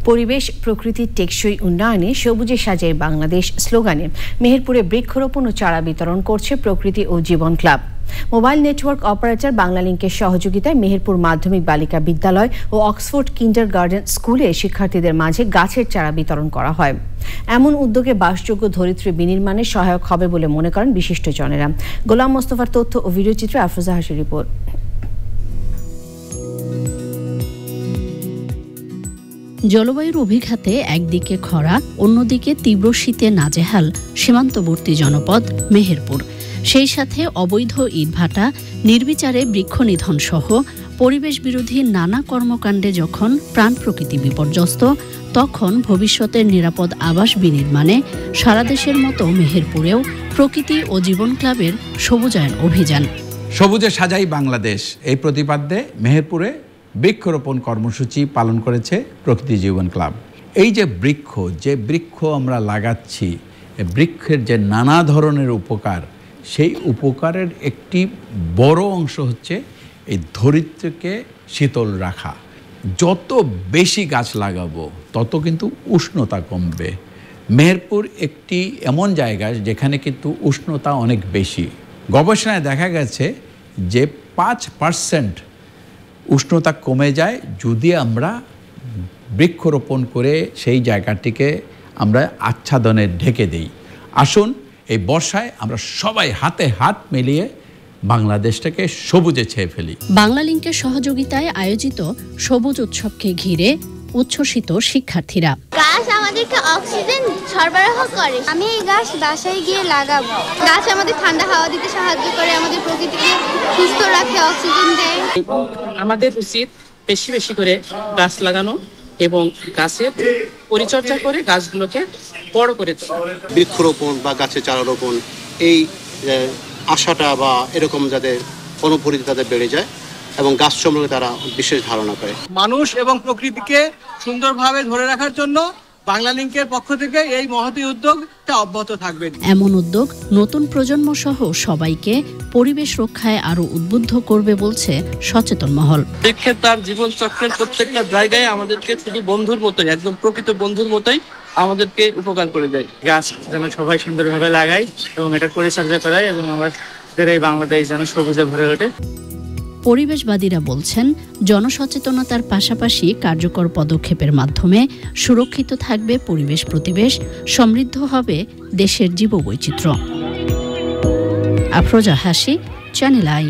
পরিবেশ প্রকৃতির টেকসই উন্নয়নে সবুজে সাজায় বাংলাদেশ স্লোগানে মেহেরপুরে বৃক্ষরোপণ ও চারা বিতরণ করছে প্রকৃতি ও জীবন ক্লাব। মোবাইল নেটওয়ার্ক অপারেটর বাংলালিংকের সহযোগিতায় মেহেরপুর মাধ্যমিক বালিকা বিদ্যালয় ও অক্সফোর্ড কিন্ডারগার্টেন স্কুলে শিক্ষার্থীদের মাঝে গাছের চারা বিতরণ করা হয়। এমন উদ্যোগে বাসযোগ্য ধরিত্রী বিনির্মাণে সহায়ক হবে বলে মনে করেন বিশিষ্টজনেরা। গোলাম মোস্তফার তথ্য ও ভিডিওচিত্রে আফরোজা হাসির রিপোর্ট। জলবায়ুর অভিঘাতে একদিকে খরা, অন্যদিকে তীব্র শীতে নাজেহাল সীমান্তবর্তী জনপদ মেহেরপুর। সেই সাথে অবৈধ ইটভাটা, নির্বিচারে বৃক্ষনিধন সহ পরিবেশ বিরোধী নানা কর্মকাণ্ডে যখন প্রাণ প্রকৃতি বিপর্যস্ত, তখন ভবিষ্যতের নিরাপদ আবাস বিনির্মাণে সারা দেশের মতো মেহেরপুরেও প্রকৃতি ও জীবন ক্লাবের সবুজায়ন অভিযান। সবুজে সাজাই বাংলাদেশ এই প্রতিপাদ্যে মেহেরপুরে বৃক্ষরোপণ কর্মসূচি পালন করেছে প্রকৃতি জীবন ক্লাব। এই যে বৃক্ষ আমরা লাগাচ্ছি, বৃক্ষের যে নানা ধরনের উপকার, সেই উপকারের একটি বড় অংশ হচ্ছে এই ধরিত্রীকে শীতল রাখা। যত বেশি গাছ লাগাবো তত কিন্তু উষ্ণতা কমবে। মেহেরপুর একটি এমন জায়গা যেখানে কিন্তু উষ্ণতা অনেক বেশি। গবেষণায় দেখা গেছে যে 5% উষ্ণতা কমে যায় যদি আমরা বৃক্ষরোপণ করে সেই জায়গাটিকে আমরা আচ্ছাদনে ঢেকে দিই। আসুন এই বর্ষায় আমরা সবাই হাতে হাত মিলিয়ে বাংলাদেশটাকে সবুজে ছেয়ে ফেলি। বাংলালিংকের সহযোগিতায় আয়োজিত সবুজ উৎসবকে ঘিরে উচ্ছ্বসিত শিক্ষার্থীরা। গাছ আমাদেরকে অক্সিজেন সরবরাহ করে, আমি এই গাছ বাসায় গিয়ে লাগাবো। গাছ আমাদের ঠান্ডা হাওয়া দিতে সাহায্য করে, আমাদের প্রকৃতিকে সুস্থ রাখে, অক্সিজেন দেয়। আমাদের উচিত বেশি বেশি করে গাছ লাগানো এবং গাছের পরিচর্যা করে গাছগুলোকে বড় করে তোলা। বৃক্ষরোপণ বা গাছের চারা রোপণ, এই আশাটা বা এরকম যাদের অনুভূতি তাদের বেড়ে যায় এবং গাছ সম্পর্কে তারা বিশেষ ধারণা পায়। মানুষ এবং প্রকৃতিকে সুন্দরভাবে ধরে রাখার জন্য বাংলালিংকের পক্ষ থেকে এই মহতী উদ্যোগটা অব্যাহত থাকবে। এমন উদ্যোগ নতুন প্রজন্ম সহ সবাইকে পরিবেশ রক্ষায় আরো উদ্বুদ্ধ করবে বলছে সচেতন মহল। বৃক্ষের তার জীবন চক্রের প্রত্যেকটা জায়গায় আমাদেরকে শুধু বন্ধুর মতোই, একদম প্রকৃত বন্ধুর মতোই আমাদেরকে উপকার করে দেয়। গাছ যেন সবাই সুন্দরভাবে লাগাই এবং এটা পরিচর্যা করাই এবং আমাদের এই বাংলাদেশ যেন সবুজে ভরে ওঠে। পরিবেশবাদীরা বলছেন, জনসচেতনতার পাশাপাশি কার্যকর পদক্ষেপের মাধ্যমে সুরক্ষিত থাকবে পরিবেশ প্রতিবেশ, সমৃদ্ধ হবে দেশের জীববৈচিত্র্য। আফরোজা হাসি, চ্যানেল আই।